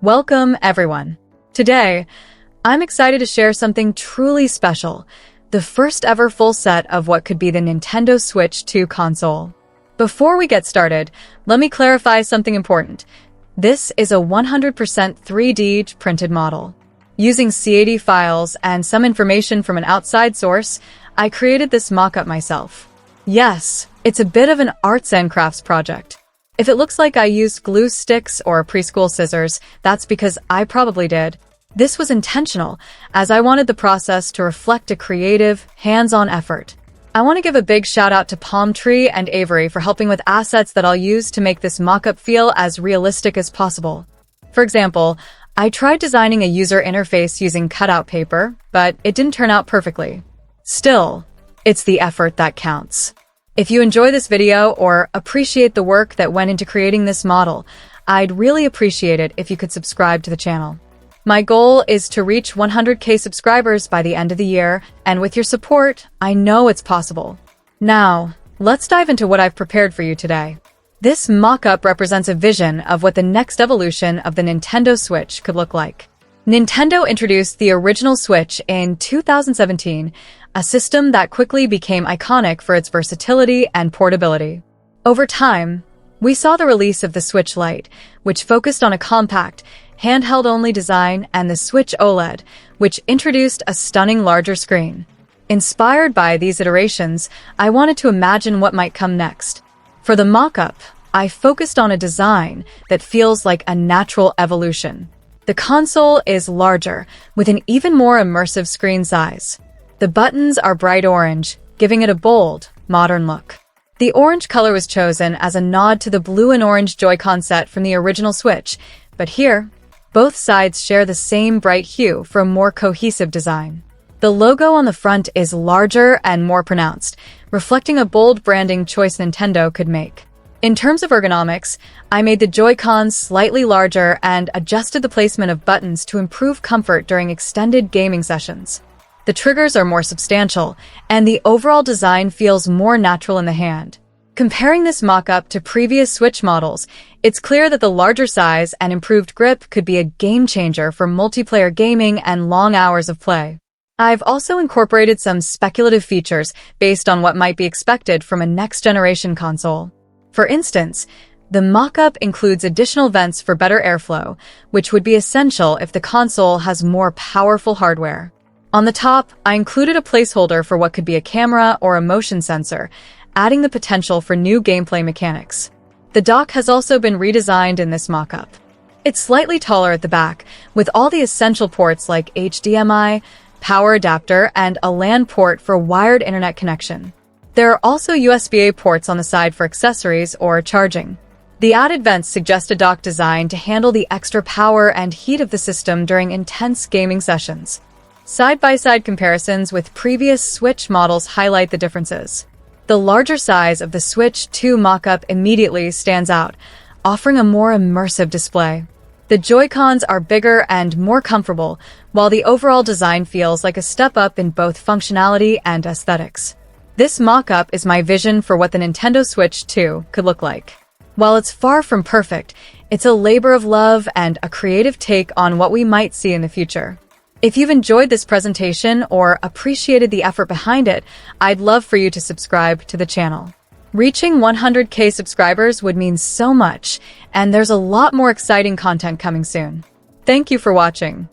Welcome, everyone. Today, I'm excited to share something truly special, the first ever full set of what could be the Nintendo Switch 2 console. Before we get started, let me clarify something important. This is a 100% 3D printed model. Using C80 files and some information from an outside source, I created this mock-up myself. Yes, it's a bit of an arts and crafts project. If it looks like I used glue sticks or preschool scissors, that's because I probably did. This was intentional, as I wanted the process to reflect a creative, hands-on effort. I want to give a big shout out to Palm Tree and Avery for helping with assets that I'll use to make this mock-up feel as realistic as possible. For example, I tried designing a user interface using cutout paper, but it didn't turn out perfectly. Still, it's the effort that counts. If you enjoy this video or appreciate the work that went into creating this model, I'd really appreciate it if you could subscribe to the channel. My goal is to reach 100K subscribers by the end of the year, and with your support, I know it's possible. Now, let's dive into what I've prepared for you today. This mock-up represents a vision of what the next evolution of the Nintendo Switch could look like. Nintendo introduced the original Switch in 2017, a system that quickly became iconic for its versatility and portability. Over time, we saw the release of the Switch Lite, which focused on a compact, handheld-only design, and the Switch OLED, which introduced a stunning larger screen. Inspired by these iterations, I wanted to imagine what might come next. For the mock-up, I focused on a design that feels like a natural evolution. The console is larger, with an even more immersive screen size. The buttons are bright orange, giving it a bold, modern look. The orange color was chosen as a nod to the blue and orange Joy-Con set from the original Switch, but here, both sides share the same bright hue for a more cohesive design. The logo on the front is larger and more pronounced, reflecting a bold branding choice Nintendo could make. In terms of ergonomics, I made the Joy-Cons slightly larger and adjusted the placement of buttons to improve comfort during extended gaming sessions. The triggers are more substantial, and the overall design feels more natural in the hand. Comparing this mock-up to previous Switch models, it's clear that the larger size and improved grip could be a game-changer for multiplayer gaming and long hours of play. I've also incorporated some speculative features based on what might be expected from a next-generation console. For instance, the mock-up includes additional vents for better airflow, which would be essential if the console has more powerful hardware. On the top, I included a placeholder for what could be a camera or a motion sensor, adding the potential for new gameplay mechanics. The dock has also been redesigned in this mock-up. It's slightly taller at the back, with all the essential ports like HDMI, power adapter, and a LAN port for wired internet connection. There are also USB-A ports on the side for accessories or charging. The added vents suggest a dock designed to handle the extra power and heat of the system during intense gaming sessions. Side-by-side comparisons with previous Switch models highlight the differences. The larger size of the Switch 2 mock-up immediately stands out, offering a more immersive display. The Joy-Cons are bigger and more comfortable, while the overall design feels like a step up in both functionality and aesthetics. This mock-up is my vision for what the Nintendo Switch 2 could look like. While it's far from perfect, it's a labor of love and a creative take on what we might see in the future. If you've enjoyed this presentation or appreciated the effort behind it, I'd love for you to subscribe to the channel. Reaching 100K subscribers would mean so much, and there's a lot more exciting content coming soon. Thank you for watching.